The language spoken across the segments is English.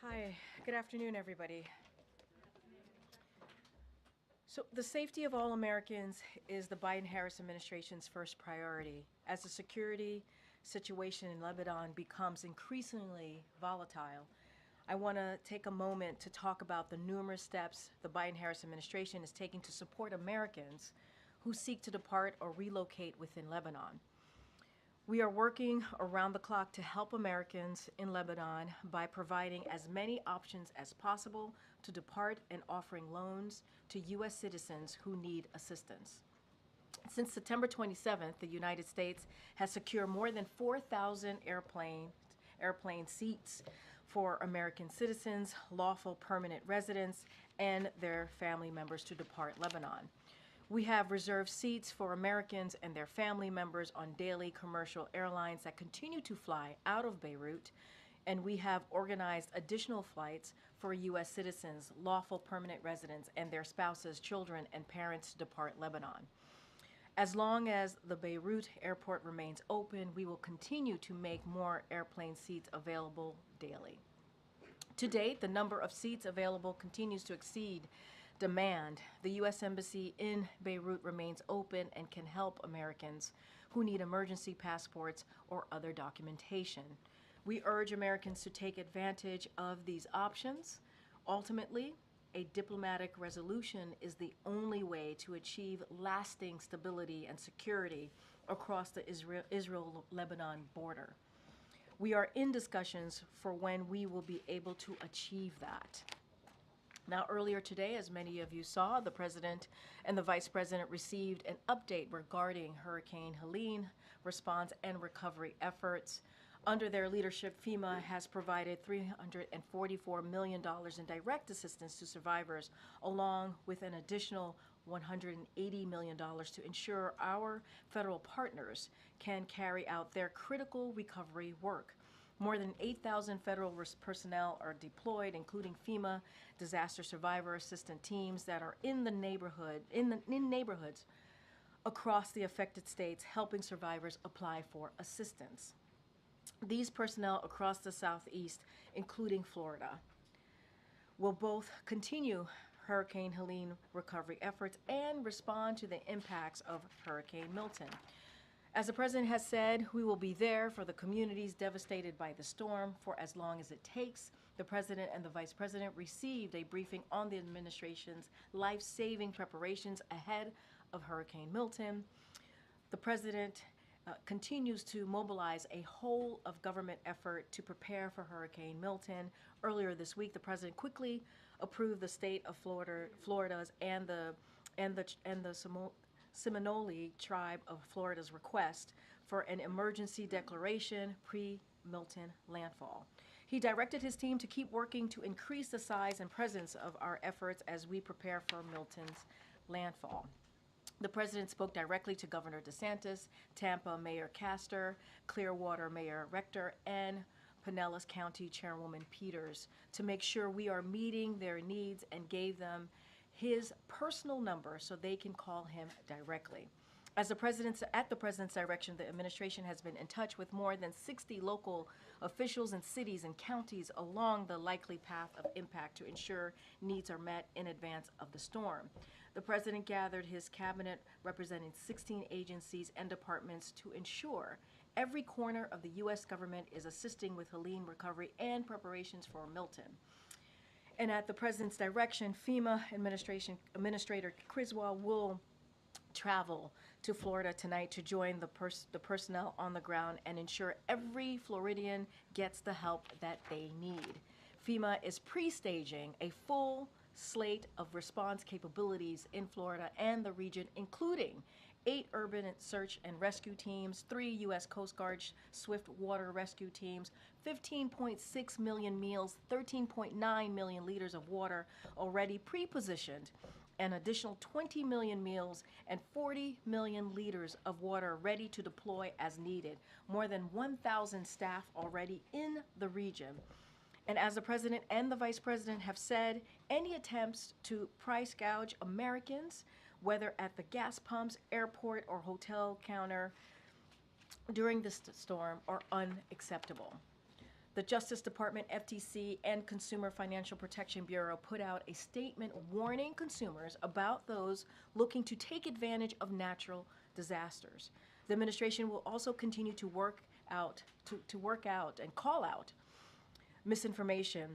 Hi, good afternoon, everybody. So, the safety of all Americans is the Biden-Harris administration's first priority. As the security situation in Lebanon becomes increasingly volatile, I want to take a moment to talk about the numerous steps the Biden-Harris administration is taking to support Americans who seek to depart or relocate within Lebanon. We are working around the clock to help Americans in Lebanon by providing as many options as possible to depart and offering loans to U.S. citizens who need assistance. Since September 27th, the United States has secured more than 4,000 airplane seats for American citizens, lawful permanent residents, and their family members to depart Lebanon. We have reserved seats for Americans and their family members on daily commercial airlines that continue to fly out of Beirut, and we have organized additional flights for U.S. citizens, lawful permanent residents, and their spouses, children, and parents to depart Lebanon. As long as the Beirut airport remains open, we will continue to make more airplane seats available daily. To date, the number of seats available continues to exceed demand. The U.S. Embassy in Beirut remains open and can help Americans who need emergency passports or other documentation. We urge Americans to take advantage of these options. Ultimately, a diplomatic resolution is the only way to achieve lasting stability and security across the Israel-Lebanon border. We are in discussions for when we will be able to achieve that. Now, earlier today, as many of you saw, the President and the Vice President received an update regarding Hurricane Helene response and recovery efforts. Under their leadership, FEMA has provided $344 million in direct assistance to survivors, along with an additional $180 million to ensure our federal partners can carry out their critical recovery work. More than 8,000 federal personnel are deployed, including FEMA disaster survivor assistant teams that are in neighborhoods across the affected states, helping survivors apply for assistance. These personnel across the Southeast, including Florida, will both continue Hurricane Helene recovery efforts and respond to the impacts of Hurricane Milton. As the President has said, we will be there for the communities devastated by the storm for as long as it takes. The President and the Vice President received a briefing on the administration's life-saving preparations ahead of Hurricane Milton. The President continues to mobilize a whole of government effort to prepare for Hurricane Milton. Earlier this week, the President quickly approved the state of Florida's and the Seminole tribe of Florida's request for an emergency declaration pre-Milton landfall. He directed his team to keep working to increase the size and presence of our efforts as we prepare for Milton's landfall. The President spoke directly to Governor DeSantis, Tampa Mayor Castor, Clearwater Mayor Rector, and Pinellas County Chairwoman Peters to make sure we are meeting their needs, and gave them his personal number so they can call him directly. At the President's direction, the administration has been in touch with more than 60 local officials in cities and counties along the likely path of impact to ensure needs are met in advance of the storm. The President gathered his cabinet representing 16 agencies and departments to ensure every corner of the U.S. government is assisting with Helene recovery and preparations for Milton. And at the President's direction, FEMA Administrator Criswell will travel to Florida tonight to join the personnel on the ground and ensure every Floridian gets the help that they need. FEMA is pre-staging a full slate of response capabilities in Florida and the region, including 8 urban search and rescue teams, 3 U.S. Coast Guard swift water rescue teams, 15.6 million meals, 13.9 million liters of water already pre-positioned, an additional 20 million meals and 40 million liters of water ready to deploy as needed. More than 1,000 staff already in the region. And as the President and the Vice President have said, any attempts to price gouge Americans, whether at the gas pumps, airport, or hotel counter during this storm, are unacceptable. The Justice Department, FTC, and Consumer Financial Protection Bureau put out a statement warning consumers about those looking to take advantage of natural disasters. The administration will also continue to work out and call out misinformation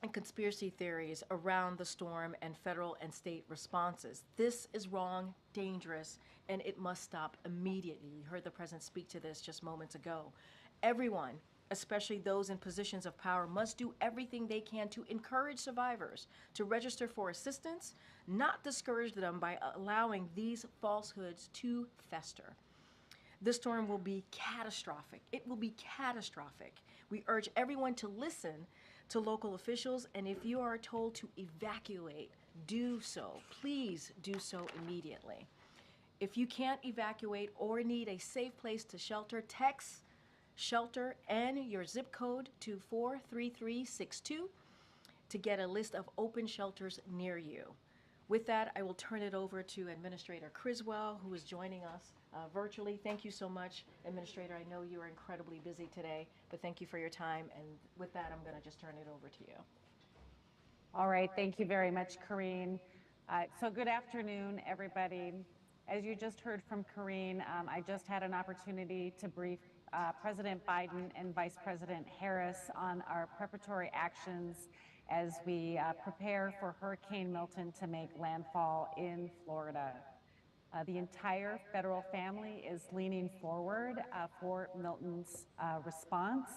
and conspiracy theories around the storm and federal and state responses. This is wrong, dangerous, and it must stop immediately. You heard the president speak to this just moments ago. Everyone, especially those in positions of power, must do everything they can to encourage survivors to register for assistance, not discourage them by allowing these falsehoods to fester. This storm will be catastrophic. It will be catastrophic. We urge everyone to listen to local officials, and if you are told to evacuate, do so. Please do so immediately. If you can't evacuate or need a safe place to shelter, text shelter and your zip code to 43362 to get a list of open shelters near you. With that, I will turn it over to Administrator Criswell, who is joining us virtually. Thank you so much, Administrator. I know you are incredibly busy today, but thank you for your time. And with that, I'm going to just turn it over to you. All right. Thank you very much, Karine. So good afternoon, everybody. As you just heard from Karine, I just had an opportunity to brief President Biden and Vice President Harris on our preparatory actions as we prepare for Hurricane Milton to make landfall in Florida. The entire federal family is leaning forward for Milton's response.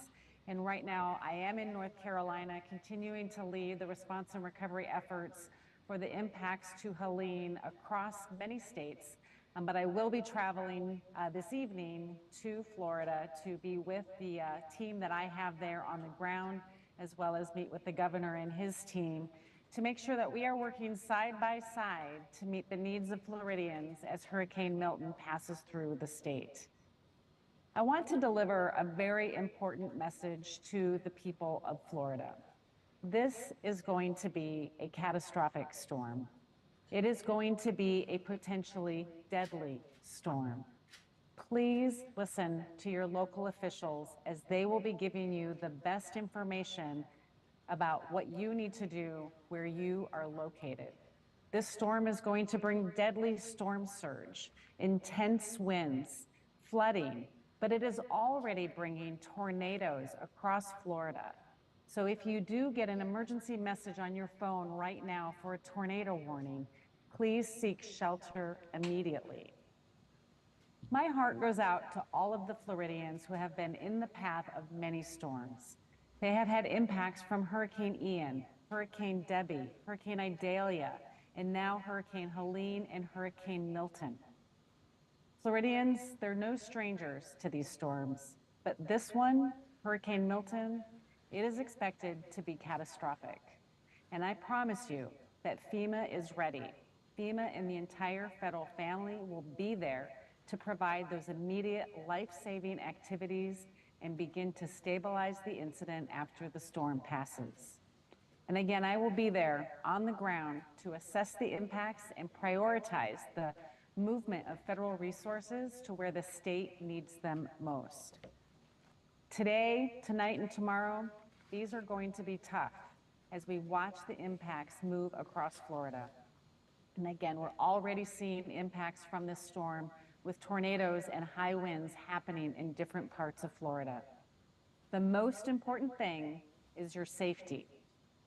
And right now, I am in North Carolina, continuing to lead the response and recovery efforts for the impacts to Helene across many states. But I will be traveling this evening to Florida to be with the team that I have there on the ground, as well as meet with the governor and his team to make sure that we are working side by side to meet the needs of Floridians as Hurricane Milton passes through the state. I want to deliver a very important message to the people of Florida. This is going to be a catastrophic storm. It is going to be a potentially deadly storm. Please listen to your local officials as they will be giving you the best information about what you need to do where you are located. This storm is going to bring deadly storm surge, intense winds, flooding, but it is already bringing tornadoes across Florida. So if you do get an emergency message on your phone right now for a tornado warning, please seek shelter immediately. My heart goes out to all of the Floridians who have been in the path of many storms. They have had impacts from Hurricane Ian, Hurricane Debbie, Hurricane Idalia, and now Hurricane Helene and Hurricane Milton. Floridians, they're no strangers to these storms, but this one, Hurricane Milton, it is expected to be catastrophic. And I promise you that FEMA is ready. FEMA and the entire federal family will be there to provide those immediate life-saving activities and begin to stabilize the incident after the storm passes. And again, I will be there on the ground to assess the impacts and prioritize the movement of federal resources to where the state needs them most. Today, tonight, and tomorrow, these are going to be tough as we watch the impacts move across Florida. And again, we're already seeing impacts from this storm with tornadoes and high winds happening in different parts of Florida. The most important thing is your safety.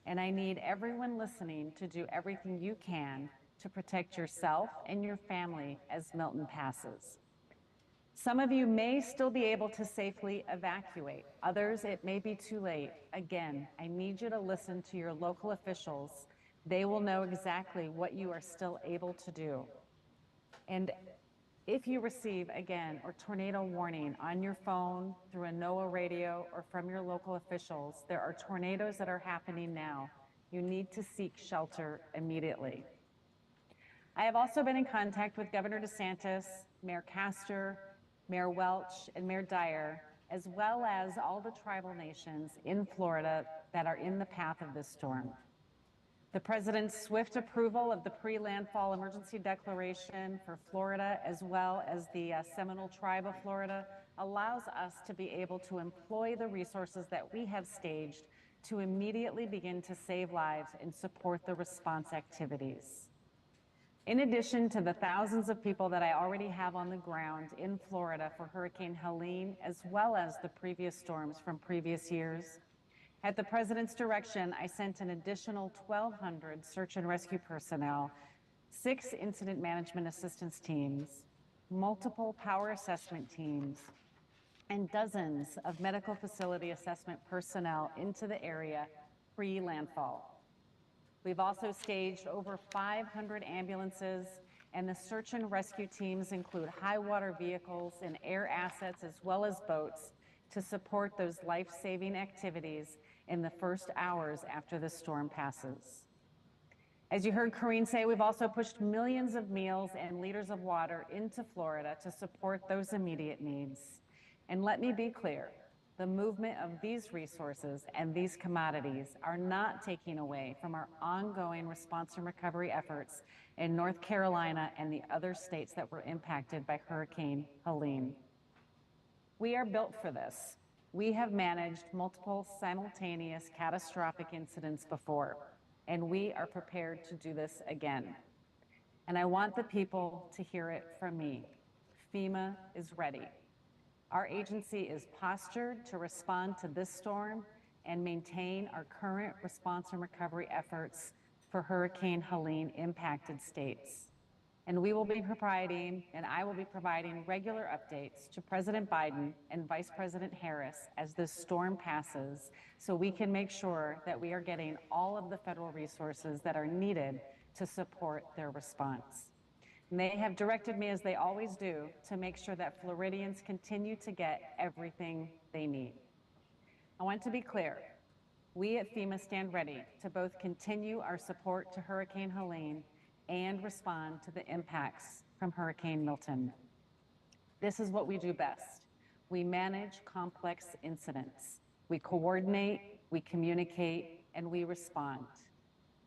And I need everyone listening to do everything you can to protect yourself and your family as Milton passes. Some of you may still be able to safely evacuate. Others, it may be too late. Again, I need you to listen to your local officials. They will know exactly what you are still able to do. And if you receive, again, a tornado warning on your phone, through a NOAA radio, or from your local officials, there are tornadoes that are happening now. You need to seek shelter immediately. I have also been in contact with Governor DeSantis, Mayor Castor, Mayor Welch, and Mayor Dyer, as well as all the tribal nations in Florida that are in the path of this storm. The President's swift approval of the pre-landfall emergency declaration for Florida, as well as the Seminole Tribe of Florida, allows us to be able to employ the resources that we have staged to immediately begin to save lives and support the response activities. In addition to the thousands of people that I already have on the ground in Florida for Hurricane Helene, as well as the previous storms from previous years, at the President's direction, I sent an additional 1,200 search and rescue personnel, 6 incident management assistance teams, multiple power assessment teams, and dozens of medical facility assessment personnel into the area pre-landfall. We've also staged over 500 ambulances, and the search and rescue teams include high water vehicles and air assets as well as boats to support those life-saving activities in the first hours after the storm passes. As you heard Karine say, we've also pushed millions of meals and liters of water into Florida to support those immediate needs. And let me be clear, the movement of these resources and these commodities are not taking away from our ongoing response and recovery efforts in North Carolina and the other states that were impacted by Hurricane Helene. We are built for this. We have managed multiple simultaneous catastrophic incidents before, and we are prepared to do this again. And I want the people to hear it from me. FEMA is ready. Our agency is postured to respond to this storm and maintain our current response and recovery efforts for Hurricane Helene impacted states. And we will be providing, and I will be providing regular updates to President Biden and Vice President Harris as this storm passes, so we can make sure that we are getting all of the federal resources that are needed to support their response. And they have directed me, as they always do, to make sure that Floridians continue to get everything they need. I want to be clear, we at FEMA stand ready to both continue our support to Hurricane Helene and respond to the impacts from Hurricane Milton. This is what we do best. We manage complex incidents. We coordinate, we communicate, and we respond.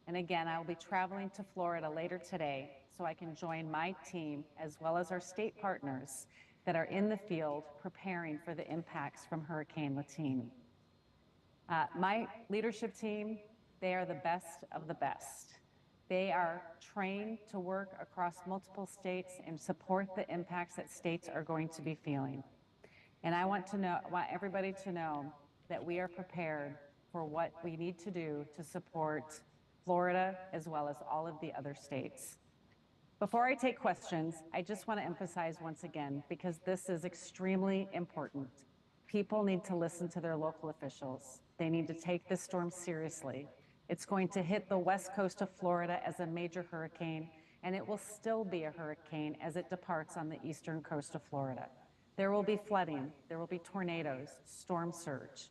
And again, I will be traveling to Florida later today so I can join my team as well as our state partners that are in the field preparing for the impacts from Hurricane Milton. My leadership team, they are the best of the best. They are trained to work across multiple states and support the impacts that states are going to be feeling. And I want everybody to know that we are prepared for what we need to do to support Florida as well as all of the other states. Before I take questions, I just want to emphasize once again, because this is extremely important, people need to listen to their local officials. They need to take this storm seriously. It's going to hit the west coast of Florida as a major hurricane, and it will still be a hurricane as it departs on the eastern coast of Florida. There will be flooding, there will be tornadoes, storm surge.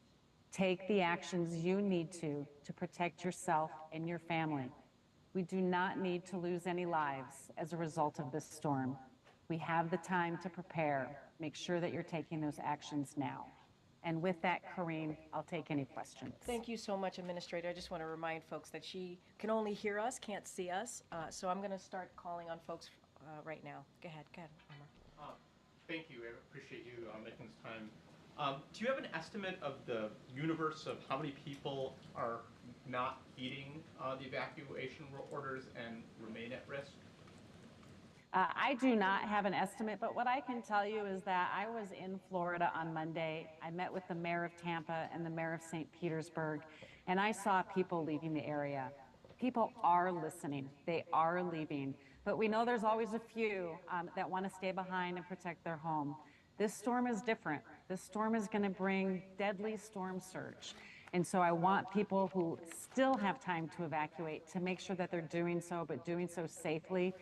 Take the actions you need to protect yourself and your family. We do not need to lose any lives as a result of this storm. We have the time to prepare. Make sure that you're taking those actions now. And with that, Karine, I'll take any questions. Thank you so much, Administrator. I just want to remind folks that she can only hear us, can't see us. So I'm going to start calling on folks right now. Go ahead, Omar. Thank you. I appreciate you making this time. Do you have an estimate of the universe of how many people are not heeding the evacuation orders and remain at risk? I do not have an estimate, but what I can tell you is that I was in Florida on Monday. I met with the mayor of Tampa and the mayor of St. Petersburg, and I saw people leaving the area. People are listening. They are leaving. But we know there's always a few that want to stay behind and protect their home. This storm is different. This storm is going to bring deadly storm surge. And so I want people who still have time to evacuate to make sure that they're doing so, but doing so safely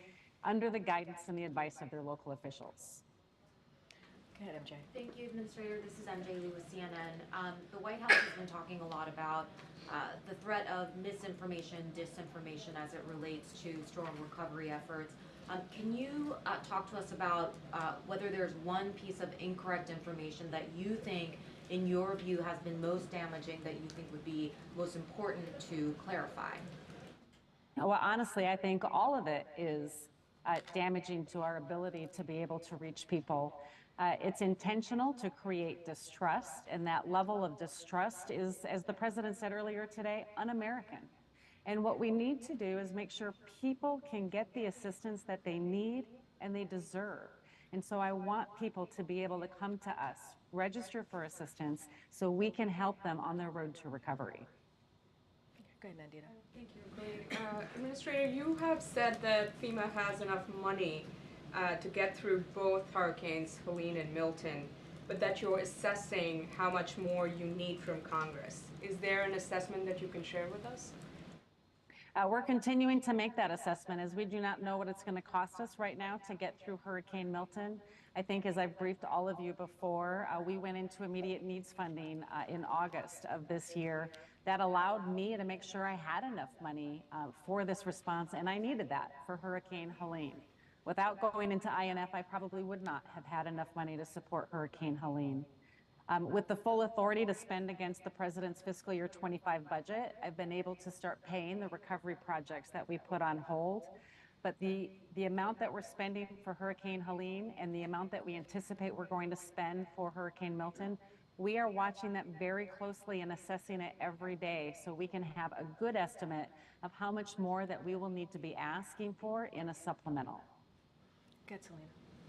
under the guidance and the advice of their local officials. Go ahead, MJ. Thank you, Administrator. This is MJ Lee with CNN. The White House has been talking a lot about the threat of misinformation, disinformation as it relates to storm recovery efforts. Can you talk to us about whether there's one piece of incorrect information that you think, in your view, has been most damaging, that you think would be most important to clarify? Well, honestly, I think all of it is damaging to our ability to be able to reach people. It's intentional to create distrust, and that level of distrust is, as the president said earlier today, un-American. And what we need to do is make sure people can get the assistance that they need and they deserve. And so I want people to be able to come to us, register for assistance, so we can help them on their road to recovery. Go ahead, Nandita. Thank you, Karine. Administrator, you have said that FEMA has enough money to get through both hurricanes, Helene and Milton, but that you're assessing how much more you need from Congress. Is there an assessment that you can share with us? We're continuing to make that assessment, as we do not know what it's going to cost us right now to get through Hurricane Milton. I think, as I've briefed all of you before, we went into immediate needs funding in August of this year. That allowed me to make sure I had enough money for this response, and I needed that for Hurricane Helene. Without going into INF, I probably would not have had enough money to support Hurricane Helene. With the full authority to spend against the president's fiscal year 25 budget, I've been able to start paying the recovery projects that we put on hold. But the amount that we're spending for Hurricane Helene and the amount that we anticipate we're going to spend for Hurricane Milton, we are watching that very closely and assessing it every day so we can have a good estimate of how much more that we will need to be asking for in a supplemental. Go ahead, Selena.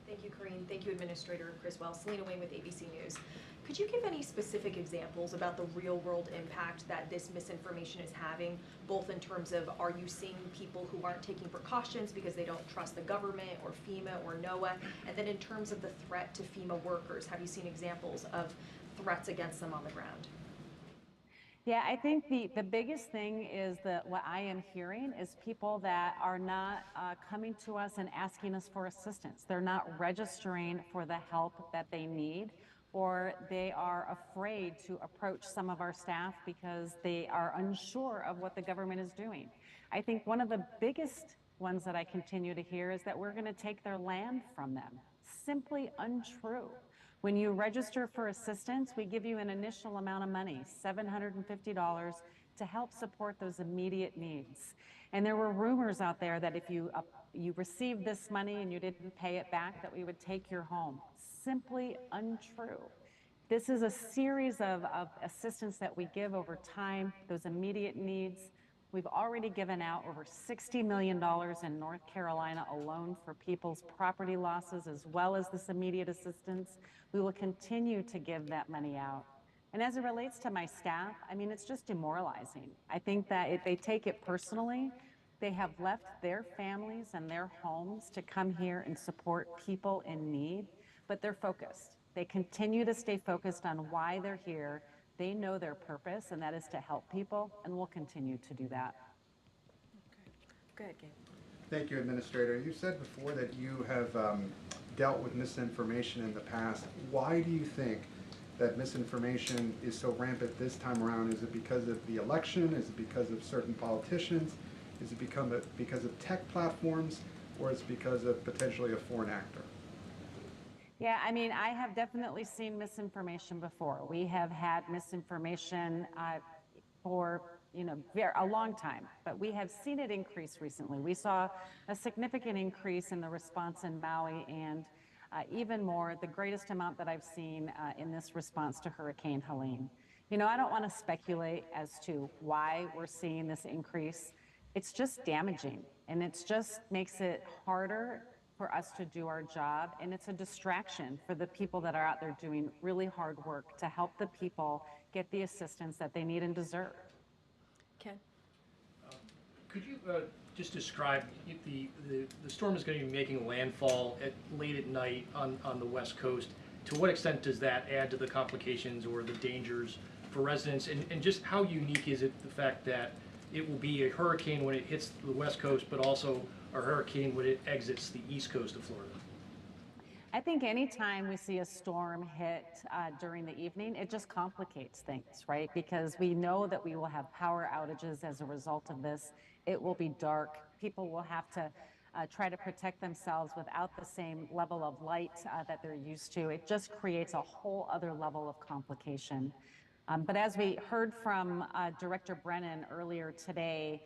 Thank you, Karine. Thank you, Administrator Criswell. Selena Wayne with ABC News. Could you give any specific examples about the real-world impact that this misinformation is having, both in terms of, are you seeing people who aren't taking precautions because they don't trust the government or FEMA or NOAA, and then in terms of the threat to FEMA workers, have you seen examples of threats against them on the ground? Yeah, I think the biggest thing is that what I am hearing is people that are not coming to us and asking us for assistance. They're not registering for the help that they need, or they are afraid to approach some of our staff because they are unsure of what the government is doing. I think one of the biggest ones that I continue to hear is that we're going to take their land from them. Simply untrue. When you register for assistance, we give you an initial amount of money, $750, to help support those immediate needs. And there were rumors out there that if you received this money and you didn't pay it back, that we would take your home. Simply untrue. This is a series of assistance that we give over time, those immediate needs. We've already given out over $60 million in North Carolina alone for people's property losses, as well as this immediate assistance. We will continue to give that money out. And as it relates to my staff, I mean, it's just demoralizing. I think that they take it personally. They have left their families and their homes to come here and support people in need, but they're focused. They continue to stay focused on why they're here. They know their purpose, and that is to help people, and we'll continue to do that. Okay. Go ahead, Gabe. Thank you, Administrator. You said before that you have dealt with misinformation in the past. Why do you think that misinformation is so rampant this time around? Is it because of the election? Is it because of certain politicians? Is it because of tech platforms? Or is it because of potentially a foreign actor? Yeah, I mean, I have definitely seen misinformation before. We have had misinformation for a long time, but we have seen it increase recently. We saw a significant increase in the response in Maui, and even more, the greatest amount that I've seen in this response to Hurricane Helene. You know, I don't want to speculate as to why we're seeing this increase. It's just damaging, and it just makes it harder for us to do our job, and it's a distraction for the people that are out there doing really hard work to help the people get the assistance that they need and deserve. Ken? Could you just describe, the storm is going to be making landfall late at night on the West Coast. To what extent does that add to the complications or the dangers for residents? And just how unique is it, the fact that it will be a hurricane when it hits the West Coast, but also a hurricane when it exits the East Coast of Florida? I think anytime we see a storm hit during the evening, it just complicates things, right? Because we know that we will have power outages as a result of this. It will be dark. People will have to try to protect themselves without the same level of light that they're used to. It just creates a whole other level of complication. But as we heard from Director Brennan earlier today,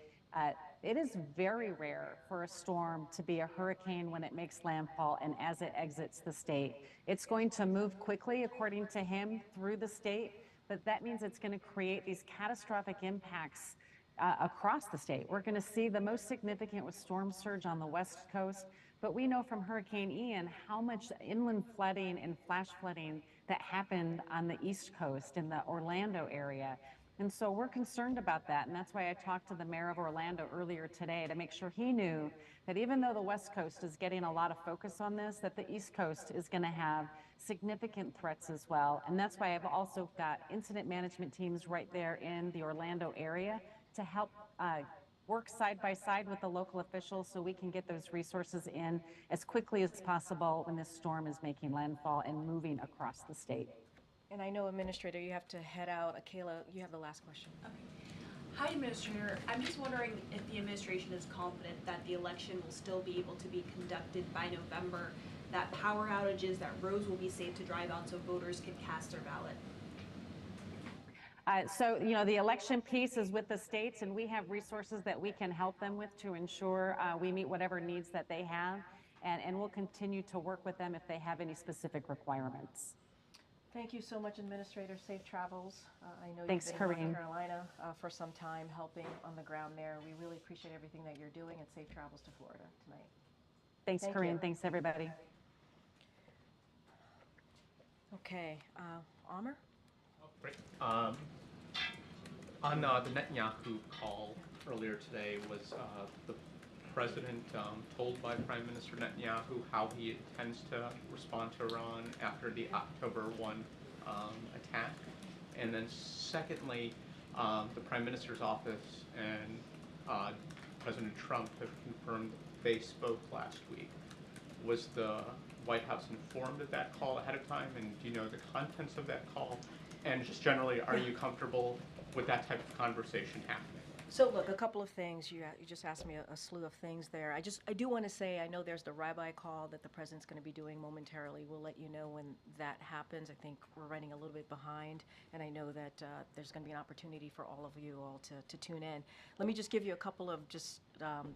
It is very rare for a storm to be a hurricane when it makes landfall and as it exits the state. It's going to move quickly, according to him, through the state, but that means it's going to create these catastrophic impacts across the state. We're going to see the most significant with storm surge on the West Coast, but we know from Hurricane Ian how much inland flooding and flash flooding that happened on the East Coast in the Orlando area. And so we're concerned about that. And that's why I talked to the mayor of Orlando earlier today to make sure he knew that even though the West Coast is getting a lot of focus on this, that the East Coast is going to have significant threats as well. And that's why I've also got incident management teams right there in the Orlando area to help work side by side with the local officials so we can get those resources in as quickly as possible when this storm is making landfall and moving across the state. And I know, Administrator, you have to head out. Akela, you have the last question. Hi, Administrator. I'm just wondering if the administration is confident that the election will still be able to be conducted by November, that power outages, that roads will be safe to drive on so voters can cast their ballot. So, you know, the election piece is with the states, and we have resources that we can help them with to ensure we meet whatever needs that they have, and we'll continue to work with them if they have any specific requirements. Thank you so much, Administrator. Safe travels. I know Thanks, you've been in Karine. North Carolina for some time helping on the ground there. We really appreciate everything that you're doing, and safe travels to Florida tonight. Thanks, Thank Karine. you. Thanks, everybody. Okay, Amr? Great. On the Netanyahu call earlier today, was the president told by Prime Minister Netanyahu how he intends to respond to Iran after the October 1 attack? And then secondly, the Prime Minister's office and President Trump have confirmed they spoke last week. Was the White House informed of that call ahead of time, and do you know the contents of that call? And just generally, are you comfortable with that type of conversation happening? So look, a couple of things. You just asked me a slew of things there. I do want to say, I know there's the rabbi call that the president's going to be doing momentarily. We'll let you know when that happens. I think we're running a little bit behind, and I know that there's going to be an opportunity for all of you all to tune in. Let me just give you a couple of just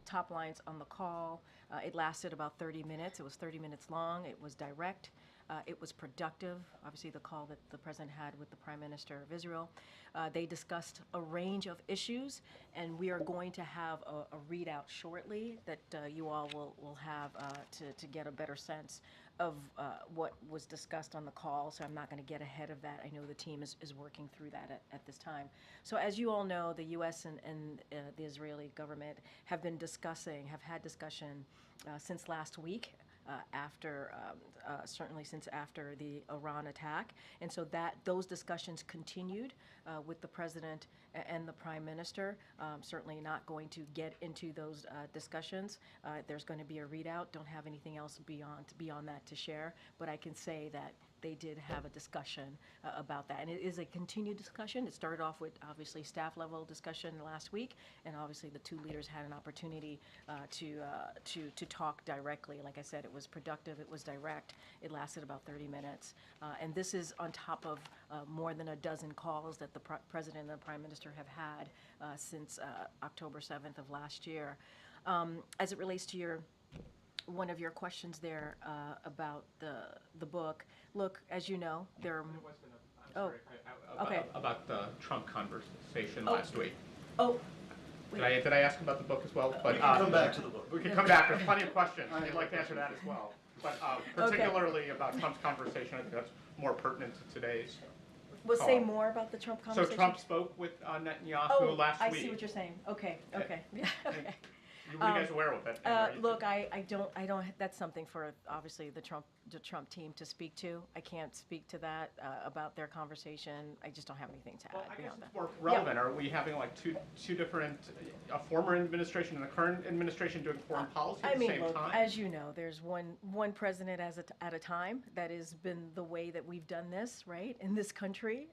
top lines on the call. It lasted about 30 minutes. It was 30 minutes long. It was direct. It was productive, obviously the call that the president had with the Prime Minister of Israel. They discussed a range of issues, and we are going to have a readout shortly that you all will have to get a better sense of what was discussed on the call, so I'm not going to get ahead of that. I know the team is working through that at this time. So as you all know, the U.S. and the Israeli government have had discussion since last week. Certainly since after the Iran attack. And so those discussions continued with the president and the prime minister. Certainly not going to get into those discussions. There's going to be a readout. Don't have anything else beyond that to share, but I can say that they did have a discussion about that. And it is a continued discussion. It started off with obviously staff level discussion last week, and obviously the two leaders had an opportunity to talk directly. Like I said, it was productive, it was direct, it lasted about 30 minutes. And this is on top of more than a dozen calls that the president and the prime minister have had since October 7th of last year. As it relates to one of your questions there about the book. Look, as you know, there are... Okay. About the Trump conversation last week. Oh, Did I ask about the book as well? But we can come back to the book. We can come back. There's plenty of questions. I'd like to answer that as well. But particularly about Trump's conversation, I think that's more pertinent to today's. We'll say more about the Trump conversation. So Trump spoke with Netanyahu last week. I see what you're saying. Okay. Yeah. Okay. Were you guys aware of it? Look, I don't. That's something for obviously the Trump team to speak to. I can't speak to that about their conversation. I just don't have anything to add beyond that. It's more relevant. Are we having like two different, a former administration and the current administration doing foreign policy at the same time? As you know, there's one president at a time. That has been the way that we've done this, right, in this country.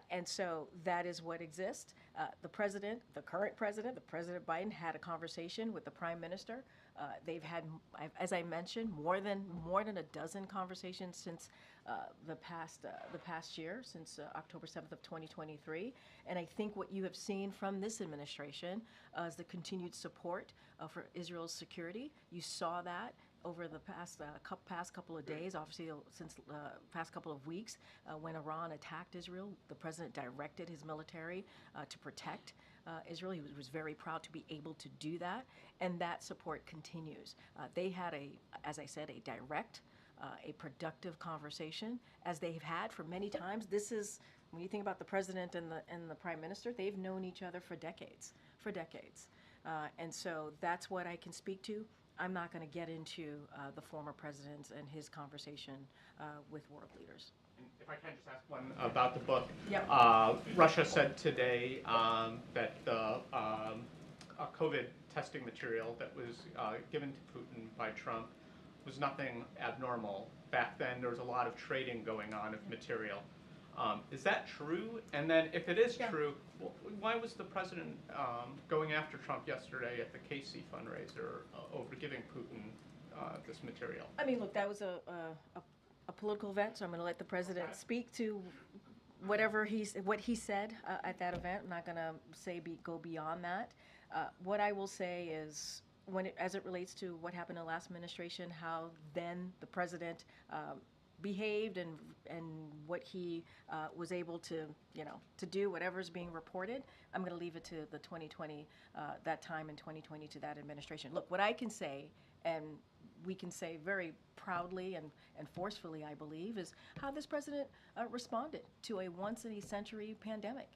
And so that is what exists. The president, the current president, the President Biden, had a conversation with the prime minister. They've had, as I mentioned, more than a dozen conversations since the past year, since October 7th of 2023. And I think what you have seen from this administration is the continued support for Israel's security. You saw that over the past couple of days, obviously since past couple of weeks, when Iran attacked Israel, the president directed his military to protect Israel. He was very proud to be able to do that, and that support continues. They had as I said, a direct, a productive conversation, as they've had for many times. This is, when you think about the president and the prime minister, they've known each other for decades, and so that's what I can speak to. I'm not going to get into the former president and his conversation with world leaders. And if I can just ask one about the book. Yep. Russia said today that the COVID testing material that was given to Putin by Trump was nothing abnormal. Back then, there was a lot of trading going on of material. Is that true? And then if it is true, why was the president going after Trump yesterday at the KC fundraiser over giving Putin this material? I mean, look, that was a political event, so I'm going to let the president speak to what he said at that event. I'm not going to go beyond that. What I will say is, as it relates to what happened in the last administration, how then the president behaved and what he was able to do, whatever's being reported, I'm going to leave it to the 2020, that time in 2020, to that administration. Look, what I can say, and we can say very proudly and forcefully, I believe, is how this president responded to a once-in-a-century pandemic.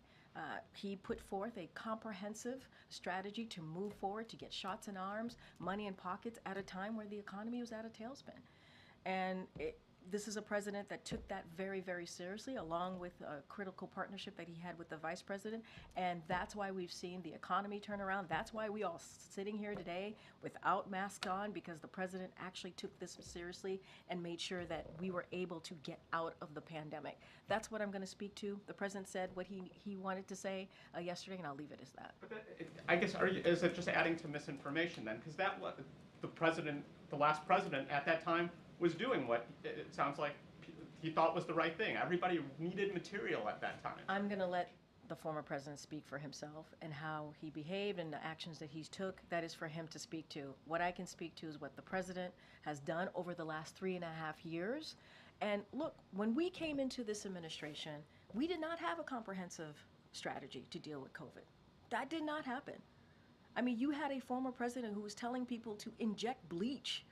He put forth a comprehensive strategy to move forward, to get shots in arms, money in pockets at a time where the economy was at a tailspin. And this is a president that took that very, very seriously, along with a critical partnership that he had with the vice president. And that's why we've seen the economy turn around. That's why we all sitting here today without masks on, because the president actually took this seriously and made sure that we were able to get out of the pandemic. That's what I'm going to speak to. The president said what he wanted to say yesterday, and I'll leave it as that. But I guess, is it just adding to misinformation then? Because that what the last president at that time was doing what it sounds like he thought was the right thing. Everybody needed material at that time. I'm going to let the former president speak for himself and how he behaved and the actions that he's took. That is for him to speak to. What I can speak to is what the president has done over the last 3.5 years. And look, when we came into this administration, we did not have a comprehensive strategy to deal with COVID. That did not happen. I mean, you had a former president who was telling people to inject bleach.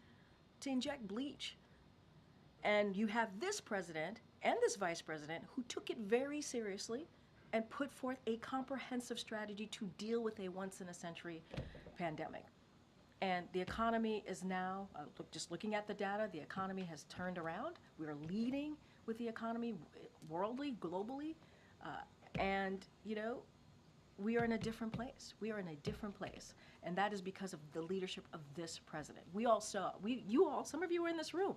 And you have this president and this vice president who took it very seriously and put forth a comprehensive strategy to deal with a once-in-a-century pandemic. And the economy is now, just looking at the data, the economy has turned around. We are leading with the economy worldly, globally, and we are in a different place. And that is because of the leadership of this president. We all saw, some of you were in this room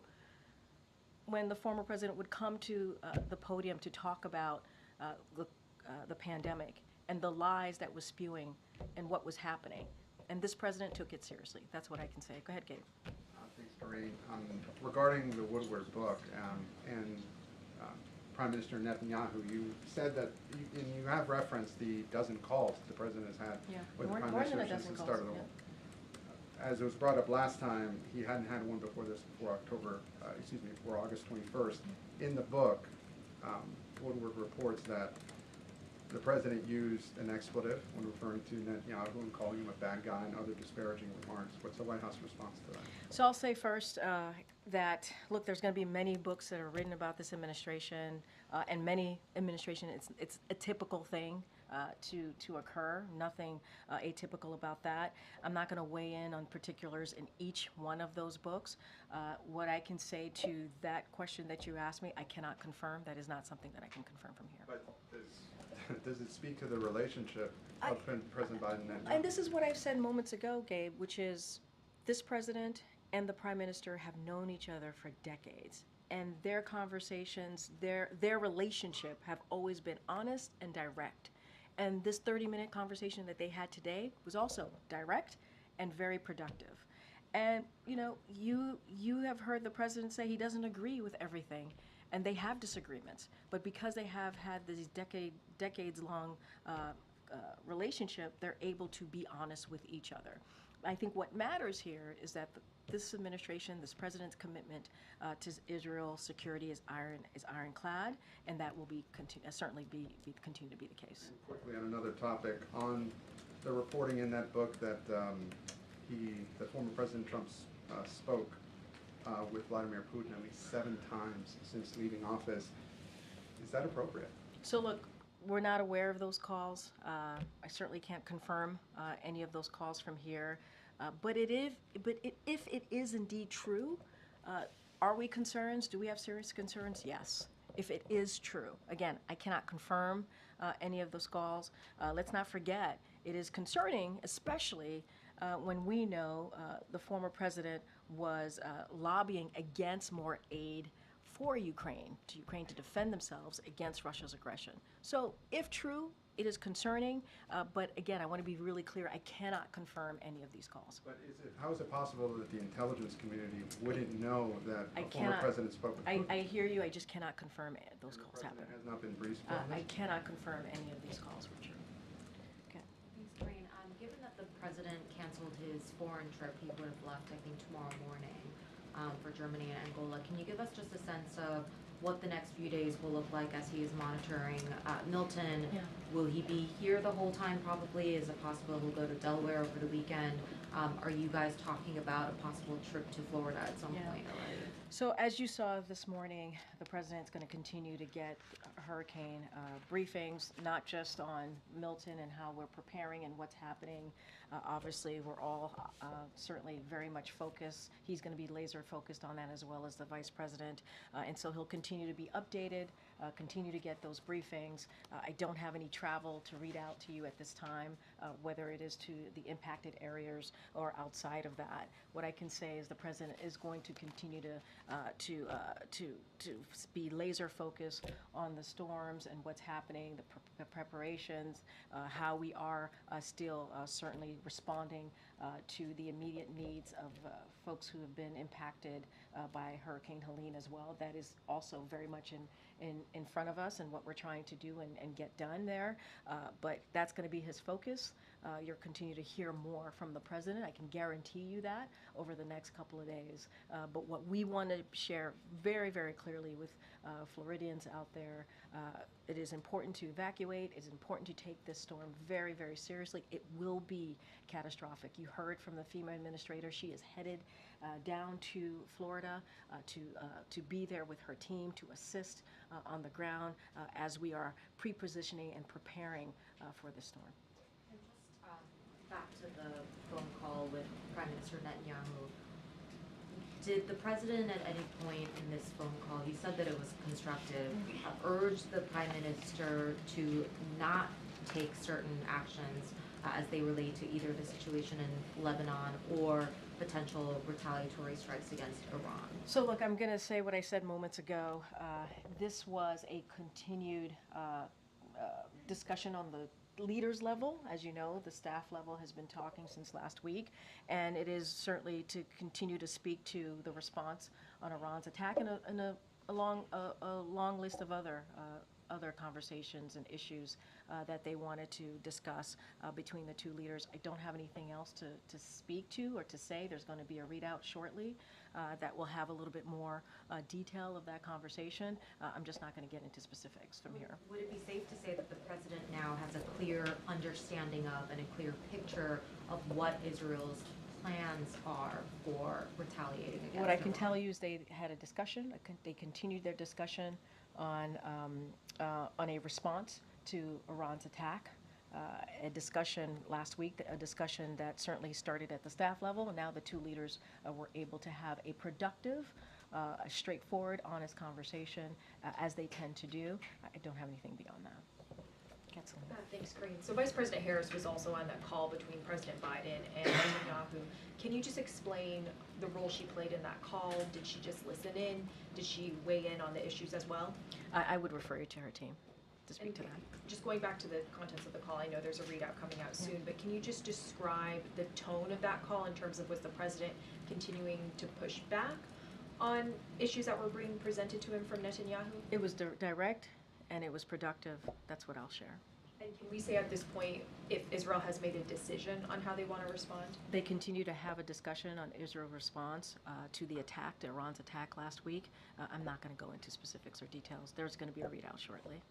when the former president would come to the podium to talk about the pandemic and the lies that was spewing and what was happening. And this president took it seriously. That's what I can say. Go ahead, Gabe. Thanks, Karine. Regarding the Woodward book and Prime Minister Netanyahu, you said that you have referenced the dozen calls the president has had with the Prime Minister since the start of the war. As it was brought up last time, he hadn't had one before August 21st. In the book, Woodward reports that the president used an expletive when referring to Netanyahu and calling him a bad guy and other disparaging remarks. What's the White House response to that? So I'll say first that, look, there's going to be many books that are written about this administration, and many administration, it's a typical thing to occur, nothing atypical about that. I'm not going to weigh in on particulars in each one of those books. What I can say to that question that you asked me, I cannot confirm. That is not something that I can confirm from here. But does it speak to the relationship of President Biden and Netanyahu? And this is what I've said moments ago, Gabe, which is this president and the prime minister have known each other for decades. and their conversations, their relationship have always been honest and direct. And this 30-minute conversation that they had today was also direct and very productive. And you have heard the president say he doesn't agree with everything, and they have disagreements. But because they have had this decades-long relationship, they're able to be honest with each other. I think what matters here is that this administration, this president's commitment to Israel's security is ironclad, and that will certainly continue to be the case. And quickly on another topic, on the reporting in that book that the former President Trump spoke with Vladimir Putin at least 7 times since leaving office. Is that appropriate? So look, we're not aware of those calls. I certainly can't confirm any of those calls from here. But if it is indeed true, are we concerned? Do we have serious concerns? Yes. If it is true, again, I cannot confirm any of those calls. Let's not forget, it is concerning, especially when we know the former president was lobbying against more aid for Ukraine to defend themselves against Russia's aggression. So if true, it is concerning, but again, I want to be really clear, I cannot confirm any of these calls. But how is it possible that the intelligence community wouldn't know that a former cannot- president spoke with Putin? I hear you, I just cannot confirm those calls The happened. president has not been briefed on I this? cannot confirm any of these calls were true. Okay. Thanks, Karine. Given that the president canceled his foreign trip, he would have left, I think, tomorrow morning for Germany and Angola. Can you give us just a sense of what the next few days will look like as he is monitoring Milton? Yeah. Will he be here the whole time probably? Is it possible he'll go to Delaware over the weekend? Are you guys talking about a possible trip to Florida at some Yeah. point already? So as you saw this morning, the president's going to continue to get hurricane briefings, not just on Milton and how we're preparing and what's happening. Obviously, we're all certainly very much focused. He's going to be laser focused on that, as well as the vice president. And so he'll continue to be updated, continue to get those briefings. I don't have any travel to read out to you at this time, whether it is to the impacted areas or outside of that. What I can say is the president is going to continue to be laser focused on the storms and what's happening, the preparations, how we are still certainly responding to the immediate needs of folks who have been impacted by Hurricane Helene as well. That is also very much in front of us and what we're trying to do and get done there. But that's going to be his focus. You'll continue to hear more from the president. I can guarantee you that over the next couple of days. But what we want to share very, very clearly with Floridians out there, it is important to evacuate. It's important to take this storm very, very seriously. It will be catastrophic. You heard from the FEMA administrator. She is headed down to Florida to be there with her team to assist on the ground as we are pre-positioning and preparing for the storm. And just back to the phone call with Prime Minister Netanyahu. Did the president at any point in this phone call, he said that it was constructive, urge the prime minister to not take certain actions as they relate to either the situation in Lebanon or potential retaliatory strikes against Iran? So look, I'm going to say what I said moments ago. This was a continued discussion on the leaders level. As you know, the staff level has been talking since last week, and it is certainly to continue to speak to the response on Iran's attack and a long list of other conversations and issues that they wanted to discuss between the two leaders. I don't have anything else to speak to or to say. There's going to be a readout shortly that will have a little bit more detail of that conversation. I'm just not going to get into specifics from here. Would it be safe to say that the president now has a clear understanding of and a clear picture of what Israel's plans are for retaliating against What I can Iran? tell you is they had a discussion. They continued their discussion on a response to Iran's attack. A discussion last week, a discussion that certainly started at the staff level, and now the two leaders were able to have a productive, a straightforward, honest conversation, as they tend to do. I don't have anything beyond that. Thanks, Karine. So Vice President Harris was also on that call between President Biden and Netanyahu. Can you just explain the role she played in that call? Did she just listen in? Did she weigh in on the issues as well? I would refer you to her team to speak to that. Just going back to the contents of the call, I know there's a readout coming out soon, but can you just describe the tone of that call in terms of was the president continuing to push back on issues that were being presented to him from Netanyahu? It was direct and it was productive. That's what I'll share. And can we say at this point if Israel has made a decision on how they want to respond? They continue to have a discussion on Israel's response to the attack, to Iran's attack last week. I'm not going to go into specifics or details. There's going to be a readout shortly.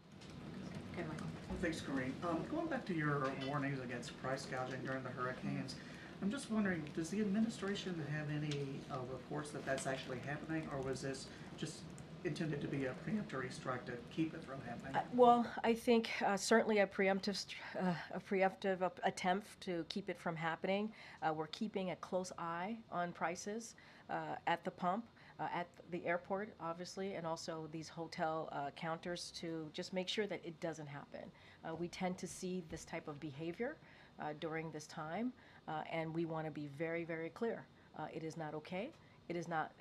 Okay, Michael. Well, thanks, Karine. Going back to your warnings against price gouging during the hurricanes, I'm just wondering, does the administration have any reports that that's actually happening, or was this just intended to be a preemptory strike to keep it from happening? Well, I think certainly a preemptive attempt to keep it from happening. We're keeping a close eye on prices at the pump, at the airport, obviously, and also these hotel counters to just make sure that it doesn't happen. We tend to see this type of behavior during this time, and we want to be very, very clear. It is not okay. It is not.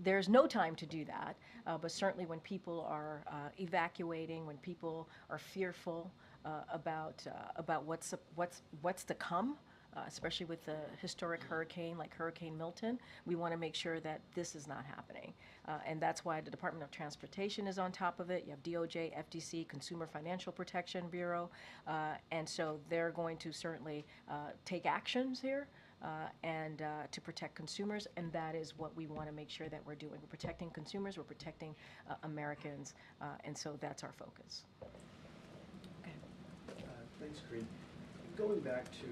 There's no time to do that. But certainly, when people are evacuating, when people are fearful about what's to come, especially with the historic hurricane like Hurricane Milton, we want to make sure that this is not happening. And that's why the Department of Transportation is on top of it. You have DOJ, FTC, Consumer Financial Protection Bureau, and so they're going to certainly take actions here. And to protect consumers, and that is what we want to make sure that we're doing. We're protecting consumers, we're protecting Americans, and so that's our focus. Okay. Thanks, Karine. Going back to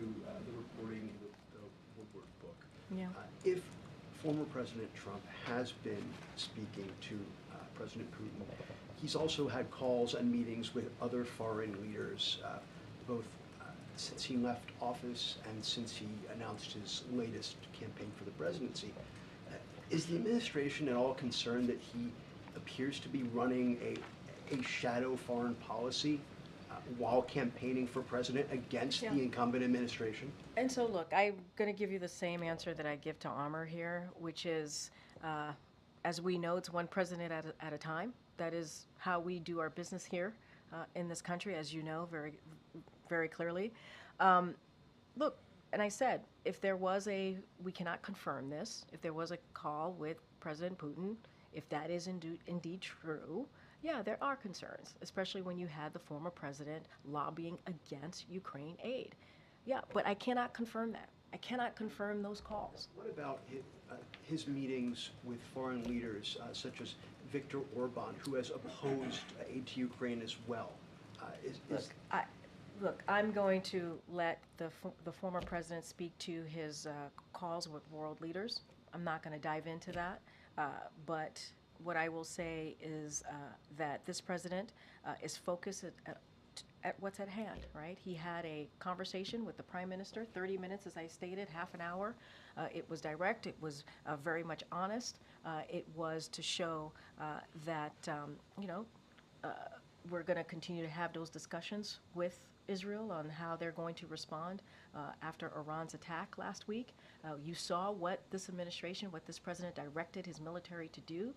the reporting in the Woodward book, Yeah. If former President Trump has been speaking to President Putin, he's also had calls and meetings with other foreign leaders, both since he left office and since he announced his latest campaign for the presidency. Is the administration at all concerned that he appears to be running a shadow foreign policy while campaigning for president against the incumbent administration? And so look, I'm going to give you the same answer that I give to Amr here, which is, as we know, it's one president at a time. That is how we do our business here in this country, as you know, very, very clearly. Look, and I said, if there was we cannot confirm this, if there was a call with President Putin, if that is indeed true, yeah, there are concerns, especially when you had the former president lobbying against Ukraine aid. Yeah, but I cannot confirm that. I cannot confirm those calls. What about his meetings with foreign leaders such as Viktor Orban, who has opposed aid to Ukraine as well? Look, I'm going to let the former president speak to his calls with world leaders. I'm not going to dive into that, but what I will say is that this president is focused at what's at hand, right? He had a conversation with the prime minister, 30 minutes, as I stated, half an hour. It was direct. It was very much honest. It was to show that, we're going to continue to have those discussions with Israel on how they're going to respond after Iran's attack last week. You saw what this administration, what this president directed his military to do,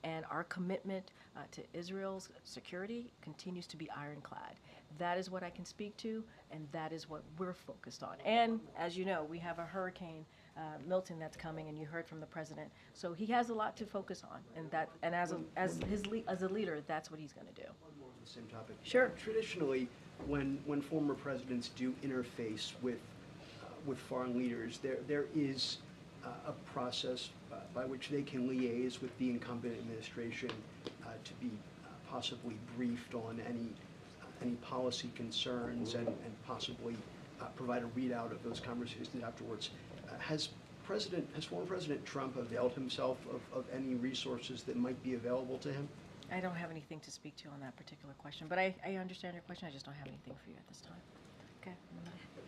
and our commitment to Israel's security continues to be ironclad. That is what I can speak to, and that is what we're focused on. And as you know, we have a Hurricane Milton that's coming, and you heard from the president. So he has a lot to focus on, and as a leader, that's what he's going to do. One more on the same topic. Sure. Traditionally, when former presidents do interface with foreign leaders, there is a process by which they can liaise with the incumbent administration to be possibly briefed on any policy concerns and possibly provide a readout of those conversations afterwards. Has former President Trump availed himself of any resources that might be available to him? I don't have anything to speak to on that particular question, but I understand your question. I just don't have anything for you at this time. Okay.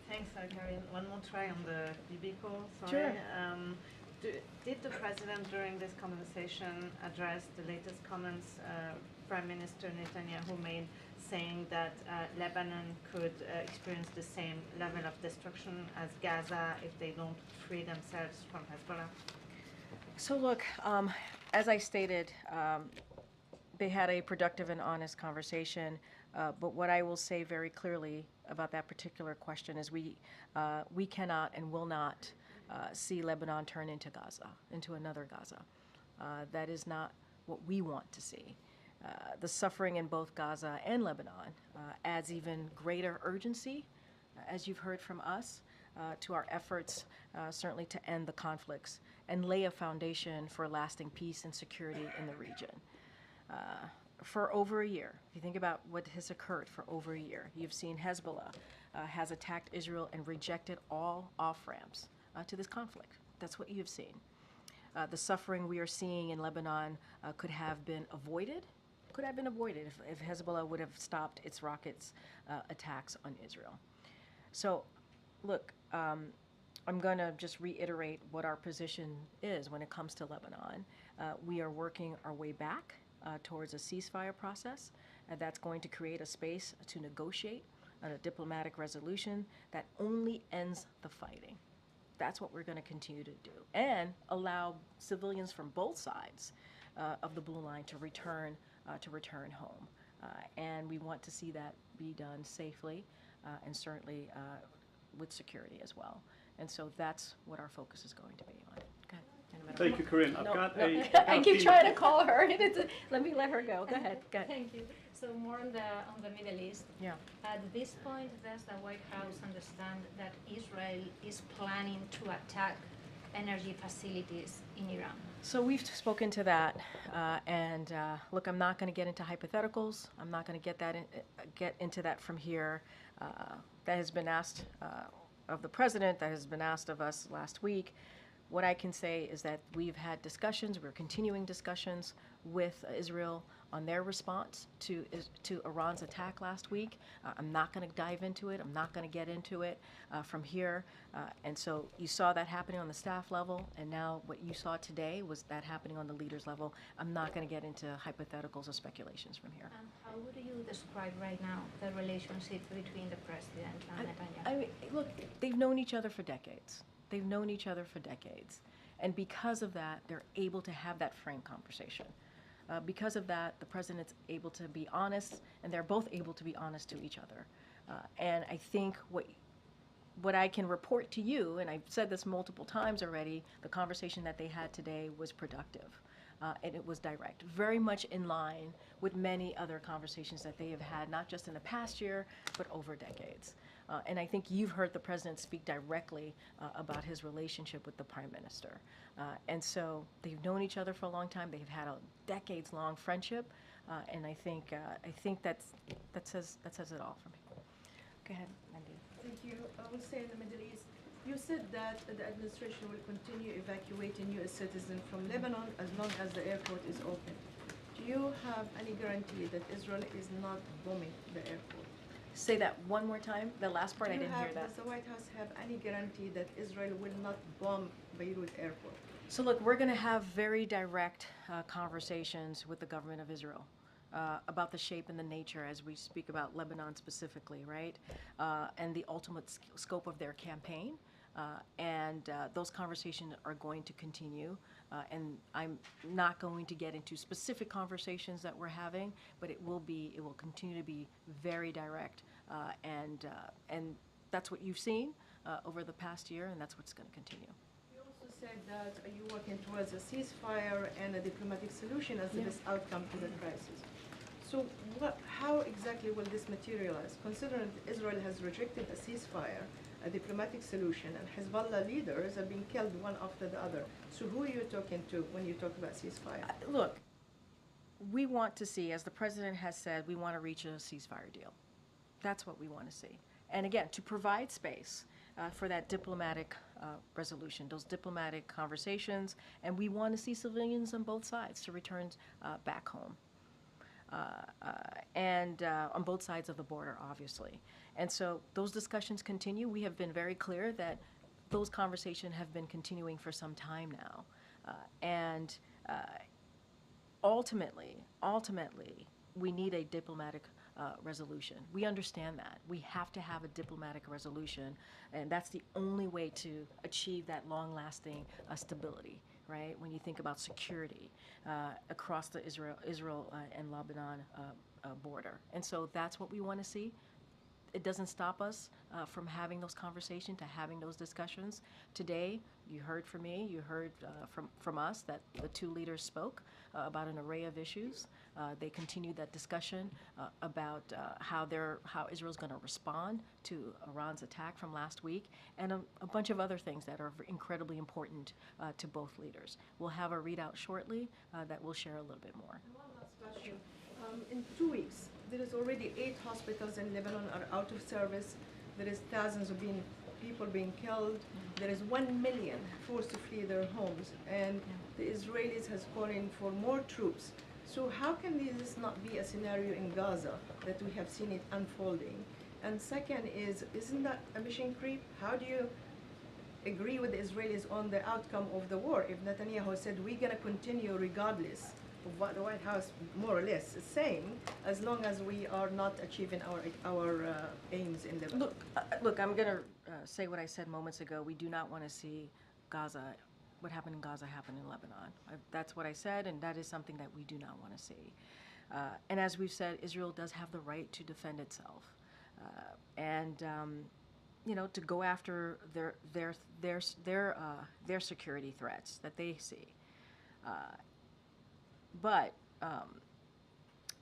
Thanks, Karine. One more try on the Bibico. Sorry. Sure. Did the president during this conversation address the latest comments Prime Minister Netanyahu made, saying that Lebanon could experience the same level of destruction as Gaza if they don't free themselves from Hezbollah? So look, as I stated, they had a productive and honest conversation. But what I will say very clearly about that particular question is we cannot and will not see Lebanon turn into Gaza, into another Gaza. That is not what we want to see. The suffering in both Gaza and Lebanon adds even greater urgency, as you've heard from us, to our efforts certainly to end the conflicts and lay a foundation for lasting peace and security in the region. For over a year, if you think about what has occurred for over a year, you've seen Hezbollah has attacked Israel and rejected all off-ramps to this conflict. That's what you have seen. The suffering we are seeing in Lebanon could have been avoided if Hezbollah would have stopped its rockets attacks on Israel. So, look, I'm going to just reiterate what our position is when it comes to Lebanon. We are working our way back towards a ceasefire process, and that's going to create a space to negotiate on a diplomatic resolution that only ends the fighting. That's what we're going to continue to do, and allow civilians from both sides of the blue line to return home. And we want to see that be done safely and certainly with security as well. And so that's what our focus is going to be on. Go ahead. Thank you, Karine. I keep trying to call her. Let me let her go. Go ahead. Go ahead. Thank you. So more on the Middle East. Yeah. At this point, does the White House understand that Israel is planning to attack energy facilities in Iran? So we've spoken to that, and look, I'm not going to get into hypotheticals. I'm not going to get into that from here. That has been asked of the president. That has been asked of us last week. What I can say is that we've had discussions. We're continuing discussions with Israel on their response to Iran's attack last week. I'm not going to dive into it. I'm not going to get into it from here. And so you saw that happening on the staff level, and now what you saw today was that happening on the leaders level. I'm not going to get into hypotheticals or speculations from here. And how would you describe right now the relationship between the president and Netanyahu? I mean, look, they've known each other for decades. They've known each other for decades. And because of that, they're able to have that frank conversation. Because of that, the president's able to be honest, and they're both able to be honest to each other. And I think what I can report to you, and I've said this multiple times already, the conversation that they had today was productive. And it was direct, very much in line with many other conversations that they have had, not just in the past year, but over decades. And I think you've heard the president speak directly about his relationship with the prime minister. And so they've known each other for a long time. They've had a decades-long friendship, and I think that says it all for me. Go ahead, Mandy. Thank you. I will say in the Middle East, you said that the administration will continue evacuating U.S. citizens from Lebanon as long as the airport is open. Do you have any guarantee that Israel is not bombing the airport? Say that one more time. The last part, I didn't hear that. Does the White House have any guarantee that Israel will not bomb Beirut airport? So look, we're going to have very direct conversations with the government of Israel about the shape and the nature as we speak about Lebanon specifically, right? And the ultimate scope of their campaign. And those conversations are going to continue. And I'm not going to get into specific conversations that we're having, but it will continue to be very direct. And that's what you've seen over the past year, and that's what's going to continue. You also said that you're working towards a ceasefire and a diplomatic solution as the best outcome to the crisis. So how exactly will this materialize, considering that Israel has rejected a ceasefire, a diplomatic solution, and Hezbollah leaders have been killed one after the other? So who are you talking to when you talk about ceasefire? Look, we want to see, as the president has said, we want to reach a ceasefire deal. That's what we want to see. And again, to provide space for that diplomatic resolution, those diplomatic conversations, and we want to see civilians on both sides to return back home. And on both sides of the border, obviously. And so those discussions continue. We have been very clear that those conversations have been continuing for some time now. And ultimately, we need a diplomatic resolution. We understand that. We have to have a diplomatic resolution, and that's the only way to achieve that long-lasting stability, right? When you think about security across the Israel and Lebanon border. And so that's what we want to see. It doesn't stop us from having those conversations, to having those discussions. Today, you heard from me, you heard from us that the two leaders spoke about an array of issues. They continued that discussion about how Israel's going to respond to Iran's attack from last week, and a bunch of other things that are incredibly important to both leaders. We'll have a readout shortly that will share a little bit more. And one last question. In 2 weeks, there is already 8 hospitals in Lebanon are out of service. There is thousands of people being killed. There is 1 million forced to flee their homes, and the Israelis has called in for more troops. So how can this not be a scenario in Gaza that we have seen it unfolding? And second isn't that a mission creep? How do you agree with the Israelis on the outcome of the war if Netanyahu said we're going to continue regardless of what the White House more or less is saying, as long as we are not achieving our aims in Lebanon? Look, I'm going to say what I said moments ago. We do not want to see what happened in Gaza happen in Lebanon. That's what I said, and that is something that we do not want to see. And as we've said, Israel does have the right to defend itself, and to go after their security threats that they see. But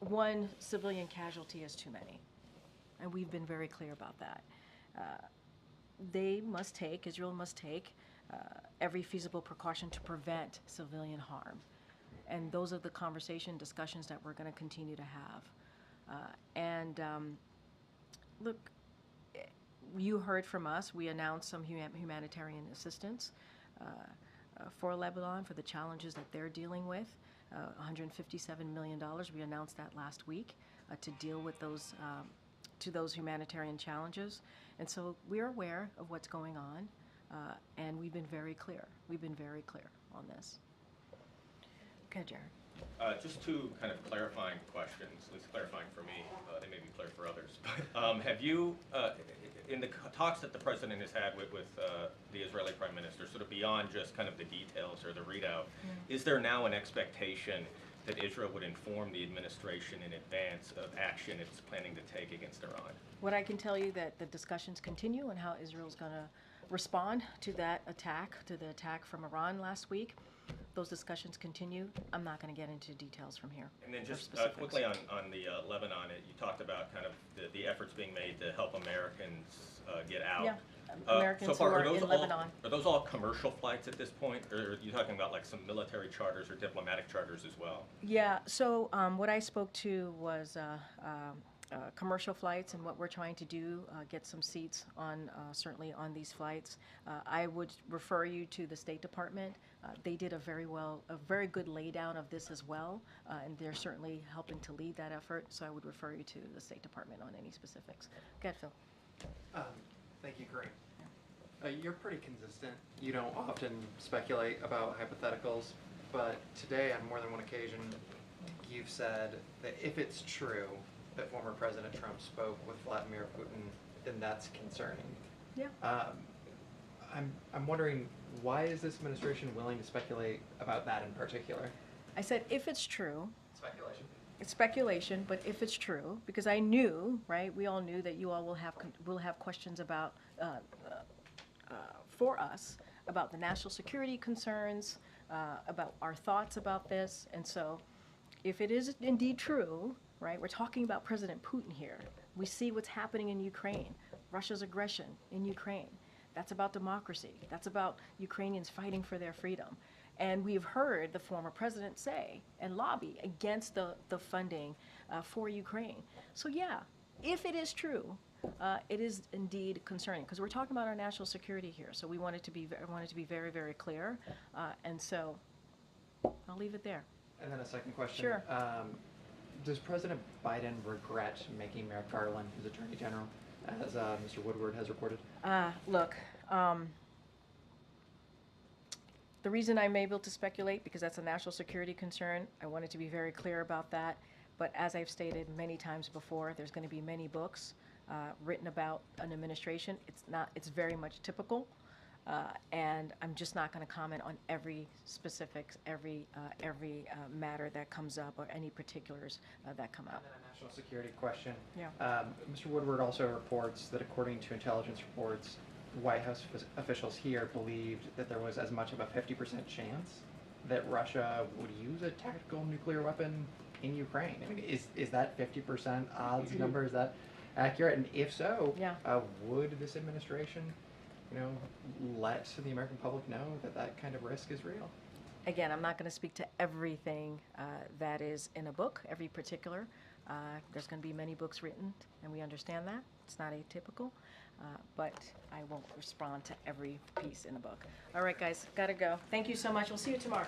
one civilian casualty is too many, and we've been very clear about that. Israel must take every feasible precaution to prevent civilian harm. And those are the discussions that we're going to continue to have. Look, you heard from us. We announced some humanitarian assistance for Lebanon for the challenges that they're dealing with. $157 million. We announced that last week to deal with those humanitarian challenges. And so we're aware of what's going on, and we've been very clear. We've been very clear on this. Okay, Jared. Just two kind of clarifying questions, at least clarifying for me. They may be clear for others. But have you, in the talks that the president has had with the Israeli prime minister, sort of beyond just kind of the details or the readout, is there now an expectation that Israel would inform the administration in advance of action it's planning to take against Iran? What I can tell you that the discussions continue and how Israel's going to respond to that attack, to the attack from Iran last week. Those discussions continue. I'm not going to get into details from here. And then just quickly on the Lebanon, you talked about kind of the efforts being made to help Americans get out. Yeah, Americans so far, who are in Lebanon. Are those all commercial flights at this point, or are you talking about like some military charters or diplomatic charters as well? Yeah, so what I spoke to was commercial flights, and what we're trying to do, get some seats on, certainly on these flights. I would refer you to the State Department. They did a very good laydown of this as well, and they're certainly helping to lead that effort, so I would refer you to the State Department on any specifics. Go ahead, Phil. Thank you, Karine. You're pretty consistent. You don't often speculate about hypotheticals, but today on more than one occasion, you've said that if it's true that former President Trump spoke with Vladimir Putin, then that's concerning. Yeah. I'm wondering, why is this administration willing to speculate about that in particular? I said if it's true. Speculation. It's speculation, but if it's true, because I knew, right? We all knew that you all will have questions about for us about the national security concerns, about our thoughts about this, and so if it is indeed true, right? We're talking about President Putin here. We see what's happening in Ukraine, Russia's aggression in Ukraine. That's about democracy. That's about Ukrainians fighting for their freedom. And we've heard the former president say and lobby against the funding for Ukraine. So yeah, if it is true, it is indeed concerning, because we're talking about our national security here. So we want it to be very, very clear. And so I'll leave it there. And then a second question. Sure. Does President Biden regret making Merrick Garland his Attorney General, as Mr. Woodward has reported? Look, The reason I'm able to speculate, because that's a national security concern, I wanted to be very clear about that. But as I've stated many times before, there's going to be many books written about an administration. It's very much typical. And I'm just not going to comment on every specifics, every matter that comes up or any particulars that come up. And then a national security question. Yeah. Mr. Woodward also reports that according to intelligence reports, White House officials here believed that there was as much of a 50% chance that Russia would use a tactical nuclear weapon in Ukraine. I mean, is that 50% odds number, is that accurate? And if so, Yeah. Would this administration, let the American public know that that kind of risk is real? Again, I'm not going to speak to everything that is in a book, every particular. There's going to be many books written, and we understand that. It's not atypical, but I won't respond to every piece in a book. All right, guys, got to go. Thank you so much. We'll see you tomorrow.